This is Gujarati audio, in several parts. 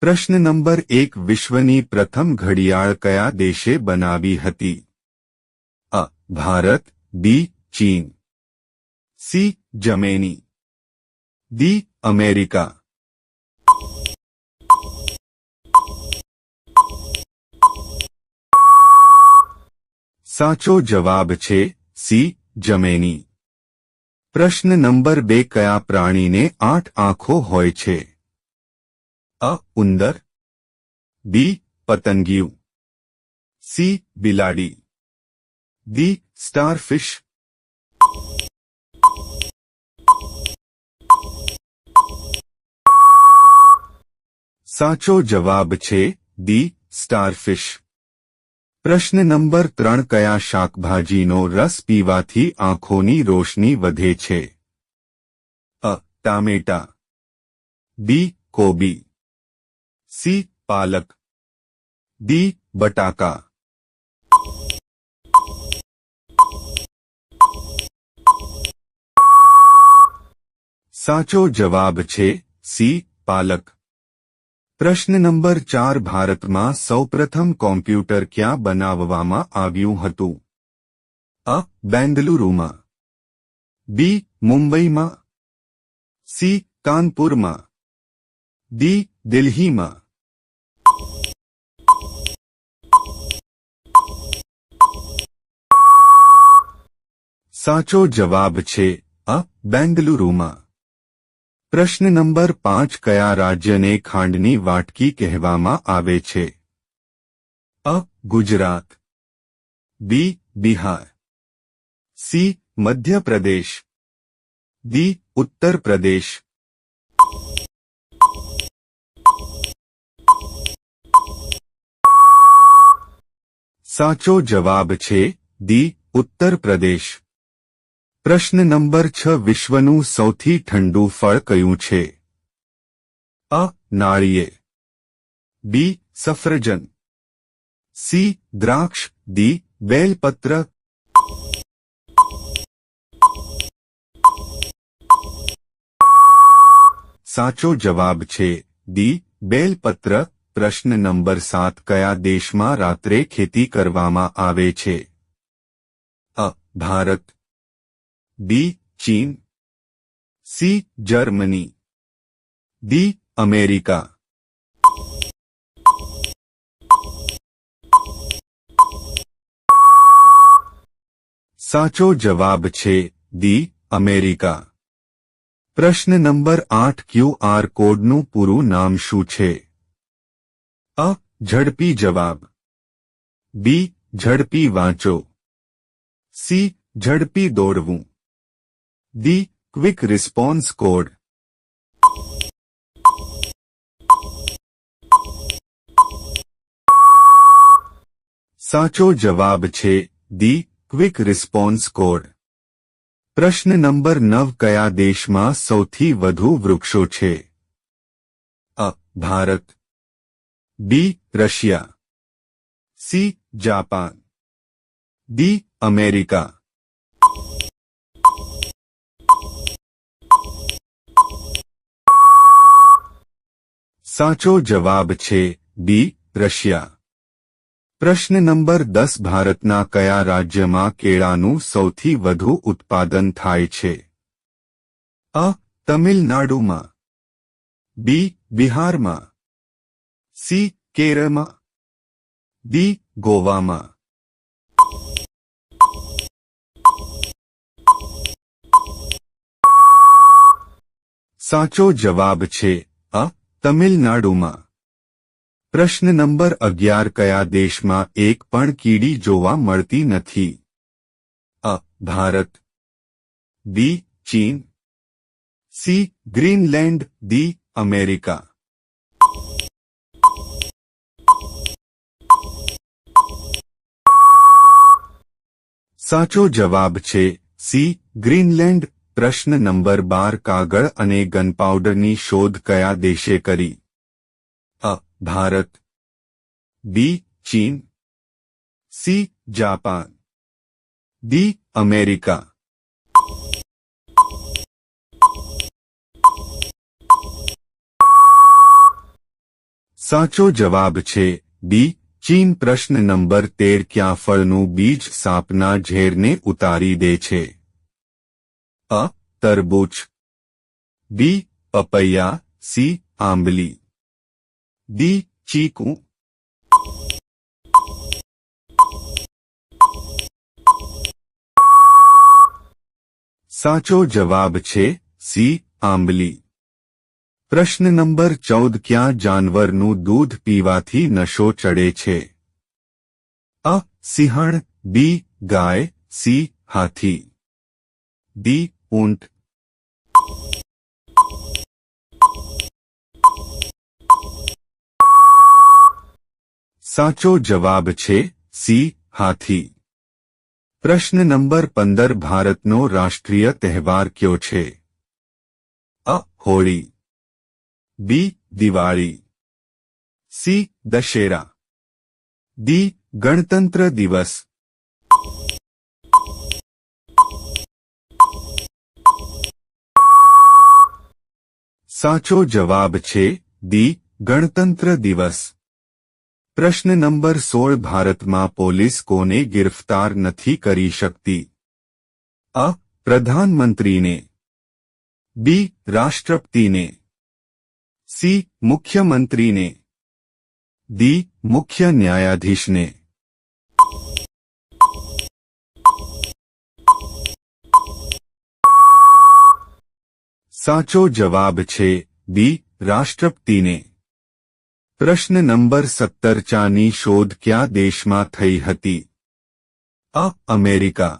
પ્રશ્ન નંબર 1 વિશ્વની પ્રથમ ઘડિયાળ કયા દેશે બનાવી હતી? અ. ભારત, બી. ચીન, સી. Germany, D. અમેરિકા. સાચો જવાબ છે સી. જર્મની. પ્રશ્ન નંબર 2 કયા પ્રાણીને 8 આંખો હોય છે? અ. ઉંદર, બી. પતંગિયું, સી. બિલાડી, ડી. સ્ટારફિશ. સાચો જવાબ છે ડી. સ્ટારફિશ. પ્રશ્ન નંબર 3 કયા શાકભાજીનો રસ પીવાથી આંખોની રોશની વધે છે? અ. ટામેટા, બી. કોબી, સી. પાલક, ડી. બટાકા. સાચો જવાબ છે સી. પાલક. પ્રશ્ન નંબર 4 ભારતમાં સૌપ્રથમ કોમ્પ્યુટર ક્યાં બનાવવામાં આવ્યું હતું? અ. બેંગલુરુમાં, બી. મુંબઈમાં, સી. કાનપુરમાં, ડી. દિલ્હીમાં. સાચો જવાબ છે અ. બેંગલુરુમાં. પ્રશ્ન નંબર 5 કયા રાજ્યને ખાંડની વાટકી કહેવામાં આવે છે? અ. ગુજરાત, બી. બિહાર, સી. મધ્યપ્રદેશ, ડી. ઉત્તર પ્રદેશ. સાચો જવાબ છે ડી. ઉત્તર પ્રદેશ. પ્રશ્ન નંબર 6 વિશ્વનું સૌથી ઠંડુ ફળ કયું છે? અ. નાળિયેર, બી. સફરજન, સી. દ્રાક્ષ, ડી. બેલપત્ર. સાચો જવાબ છે ડી. બેલપત્ર. પ્રશ્ન નંબર 7 કયા દેશમાં રાત્રે ખેતી કરવામાં આવે છે? અ. ભારત, બી. ચીન, સી. Germany, D. અમેરિકા. સાચો જવાબ છે ડી. અમેરિકા. પ્રશ્ન નંબર 8 ક્યુઆર કોડનું પૂરું નામ શું છે? અ. ઝડપી જવાબ, બી. ઝડપી વાંચો, સી. ઝડપી દોડવું, ડી. Quick response code. સાચો જવાબ છે ડી. Quick response code. પ્રશ્ન નંબર 9 કયા દેશમાં સૌથી વધુ વૃક્ષો છે? અ. Bharat, B. Russia, C. Japan, D. America. સાચો જવાબ છે બી. રશિયા. પ્રશ્ન નંબર 10 ભારતના કયા રાજ્યમાં કેળાનું સૌથી વધુ ઉત્પાદન થાય છે? અ. તમિલનાડુમાં, બી. બિહારમાં, સી. કેરળમાં, ડી. ગોવામાં. સાચો જવાબ છે અ. તમિલનાડુમાં. પ્રશ્ન નંબર 11 કયા દેશમાં એક પણ કીડી જોવા મળતી નથી? અ. ભારત, બી. ચીન, સી. Greenland, D. અમેરિકા. સાચો જવાબ છે સી. ગ્રીનલેન્ડ. પ્રશ્ન નંબર 12 કાગળ અને ગનપાઉડરની શોધ કયા દેશે કરી? અ. ભારત, બી. ચીન, સી. Japan, D. અમેરિકા. સાચો જવાબ છે બી ચીન. પ્રશ્ન નંબર 13 ક્યાં ફળનું બીજ સાપના ઝેરને ઉતારી દે છે? અ તરબૂચ, બી પપૈયા, સી આંબલી, ડી ચીકુ. સાચો જવાબ છે સી આંબલી. પ્રશ્ન નંબર 14 ક્યાં જાનવરનું દૂધ પીવાથી નશો ચડે છે? અ સિંહણ, બી ગાય, સી હાથી, ડી ઊંટ. સાચો જવાબ છે સી હાથી. પ્રશ્ન નંબર 15 ભારતનો રાષ્ટ્રીય તહેવાર કયો છે? અ હોળી, બી દિવાળી, સી દશેરા, ડી ગણતંત્ર દિવસ. સાચો જવાબ છે ડી ગણતંત્ર દિવસ. પ્રશ્ન નંબર 16 ભારતમાં પોલીસ કોને ગિરફ્તાર નથી કરી શકતી? અ પ્રધાનમંત્રીને, બી રાષ્ટ્રપતિને, સી મુખ્યમંત્રીને, ડી મુખ્ય ન્યાયાધીશને. સાચો જવાબ છે બી રાષ્ટ્રપતિને. પ્રશ્ન નંબર 17 ચાની શોધ કયા દેશમાં થઈ હતી? અ અમેરિકા,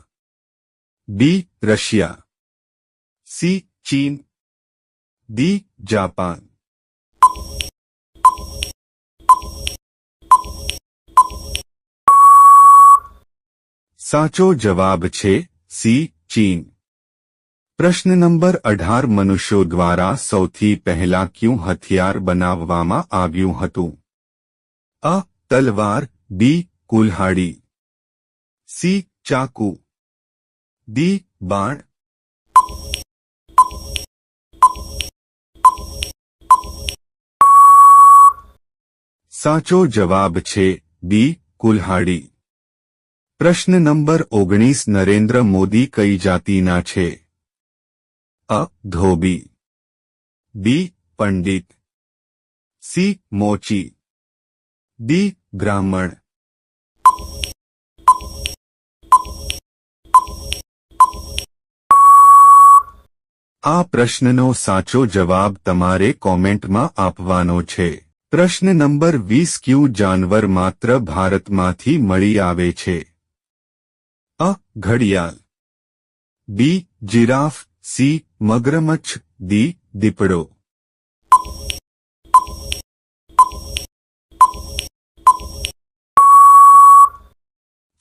બી રશિયા, સી ચીન, ડી જાપાન. સાચો જવાબ છે સી ચીન. પ્રશ્ન નંબર 18 મનુષ્યો દ્વારા સૌથી પહેલા કયું હથિયાર બનાવવામાં આવ્યું હતું? અ તલવાર, બી કુલ્હાડી, સી ચાકુ, ડી બાણ. સાચો જવાબ છે બી કુલ્હાડી. પ્રશ્ન નંબર 19 નરેન્દ્ર મોદી કઈ જાતિના છે? અ ધોબી, બી પંડિત, સી મોચી, ડી બ્રાહ્મણ. આ પ્રશ્નનો સાચો જવાબ તમારે કોમેન્ટમાં આપવાનો છે. પ્રશ્ન નંબર 20 કયું જાનવર માત્ર ભારતમાંથી મળી આવે છે? અ ઘડિયાળ, બી જીરાફ, સી મગરમચ્છ, ડી દીપડો.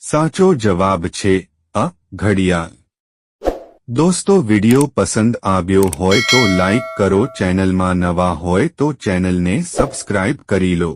સાચો જવાબ છે અ ઘડિયાળ. દોસ્તો વિડિયો પસંદ આવ્યો હોય તો લાઈક કરો, ચેનલમાં નવા હોય તો ચેનલને સબસ્ક્રાઇબ કરી લો.